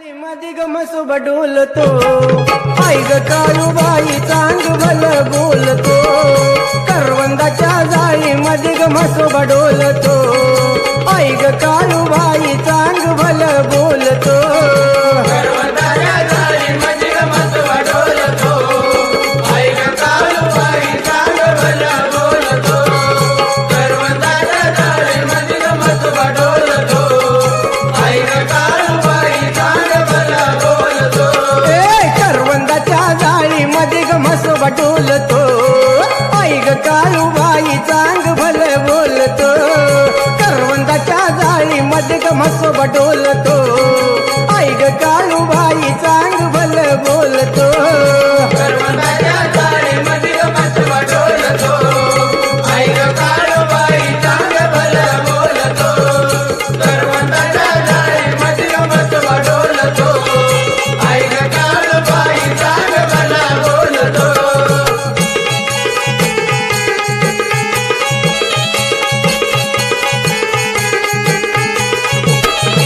मधी गमसो बडोलतो आई ग काळूबाई चांग भल बोलतो करवंदाच्या जाळी मध्ये गमसो बडोलतो आई ग काळूबाई चांग भल बोलतो करवंदाच्या जाळी मध्ये गमसो बडोलतो आई ग काळूबाई चांग भल बोलतो करवंदाच्या जाळी मध्ये गमसो बडोलतो आई ग काळूबाई चांग भल बोलतो करवंदाच्या जाळी मध्ये गमसो बडोलतो आई ग काळूबाई चांग भल बोलतो करवंदाच्या जाळी मध्ये गमसो बडोलतो आई ग काळूबाई चांग भल बोलतो करवंदाच्या जाळी मध्ये गमसो बडोलतो आई ग काळूबाई चांग भल बोलतो करवंदाच्या जाळी मध्ये गमसो बडोलतो आई ग काळूबाई चांग भल बोलतो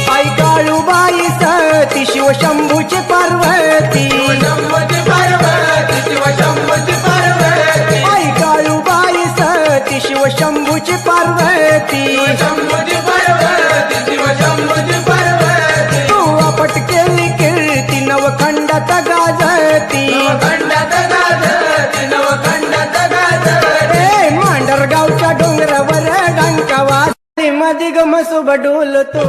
आई काळूबाई सती शिवशंभूची पार्वती शंभूची पार्वती शिव शंभूची पार्वती आई काळूबाई सती शिवशंभूची पार्वती शंभूची पार्वती शिव शंभूची पार्वती तू आपट केली कीर्ती नवखंडात गाजती नवखंडात गाजती नवखंडात गाजती मांडरगावच्या डोंगरावर डंका वाजती मध्ये गमसो बडोलतो